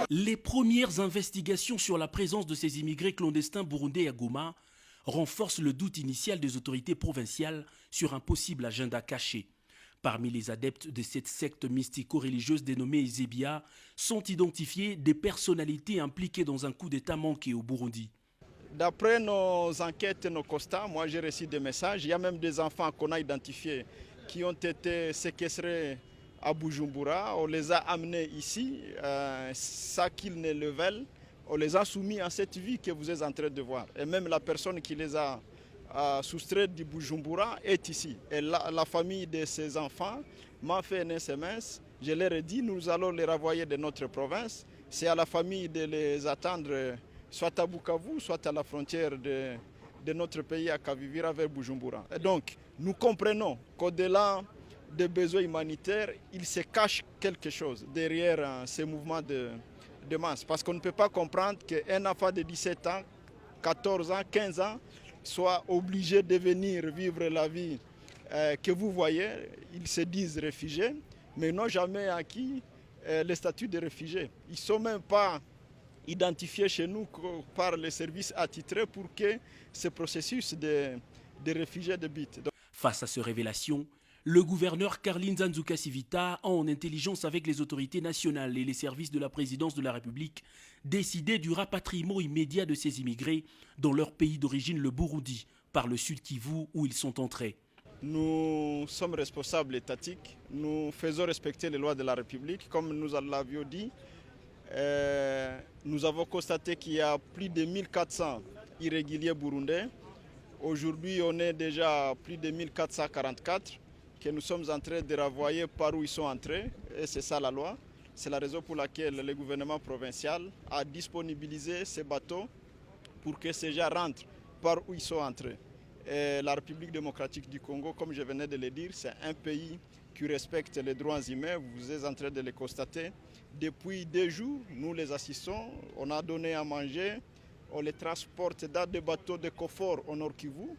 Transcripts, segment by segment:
Les premières investigations sur la présence de ces immigrés clandestins burundais à Goma renforcent le doute initial des autorités provinciales sur un possible agenda caché. Parmi les adeptes de cette secte mystico-religieuse dénommée Ezebia sont identifiées des personnalités impliquées dans un coup d'État manqué au Burundi. D'après nos enquêtes et nos constats, moi j'ai reçu des messages. Il y a même des enfants qu'on a identifiés qui ont été séquestrés à Bujumbura. On les a amenés ici, ça qu'ils ne le veulent. On les a soumis à cette vie que vous êtes en train de voir. Et même la personne qui les a soustraits du Bujumbura est ici. Et la famille de ces enfants m'a fait un SMS. Je leur ai dit, nous allons les renvoyer de notre province. C'est à la famille de les attendre soit à Bukavu, soit à la frontière de notre pays à Kavivira vers Bujumbura. Et donc, nous comprenons qu'au-delà des besoins humanitaires, il se cache quelque chose derrière ces mouvements de masse. Parce qu'on ne peut pas comprendre qu'un enfant de 17 ans, 14 ans, 15 ans soit obligé de venir vivre la vie que vous voyez. Ils se disent réfugiés, mais n'ont jamais acquis le statut de réfugiés. Ils ne sont même pas identifiés chez nous par les services attitrés pour que ce processus de réfugiés débute. Face à ces révélations, le gouverneur Carline Zanzuka Sivita a, en intelligence avec les autorités nationales et les services de la présidence de la République, décidé du rapatriement immédiat de ces immigrés dans leur pays d'origine, le Burundi, par le Sud Kivu où ils sont entrés. Nous sommes responsables étatiques, nous faisons respecter les lois de la République, comme nous l'avions dit. Nous avons constaté qu'il y a plus de 1400 irréguliers burundais. Aujourd'hui, on est déjà à plus de 1444 que nous sommes en train de renvoyer par où ils sont entrés. Et c'est ça la loi. C'est la raison pour laquelle le gouvernement provincial a disponibilisé ces bateaux pour que ces gens rentrent par où ils sont entrés. Et la République démocratique du Congo, comme je venais de le dire, c'est un pays qui respecte les droits humains. Vous êtes en train de le constater. Depuis 2 jours, nous les assistons. On a donné à manger. On les transporte dans des bateaux de confort au Nord Kivu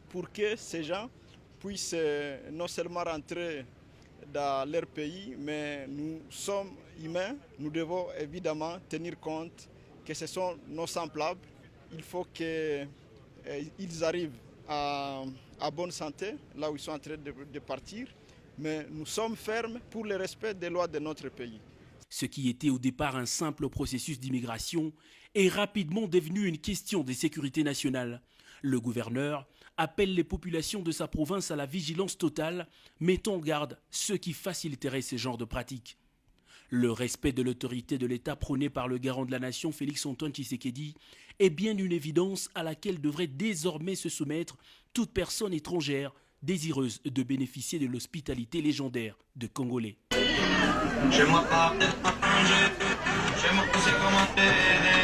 pour que ces gens puissent non seulement rentrer dans leur pays, mais nous sommes humains. Nous devons évidemment tenir compte que ce sont nos semblables. Il faut qu'ils arrivent à bonne santé, là où ils sont en train de partir. Mais nous sommes fermes pour le respect des lois de notre pays. Ce qui était au départ un simple processus d'immigration est rapidement devenu une question de sécurité nationale. Le gouverneur appelle les populations de sa province à la vigilance totale, mettant en garde ceux qui faciliteraient ce genre de pratiques. Le respect de l'autorité de l'État prôné par le garant de la nation Félix-Antoine Tshisekedi est bien une évidence à laquelle devrait désormais se soumettre toute personne étrangère désireuse de bénéficier de l'hospitalité légendaire de Congolais. Chez moi, pas peut-être pas manger. Chez moi, c'est commenter.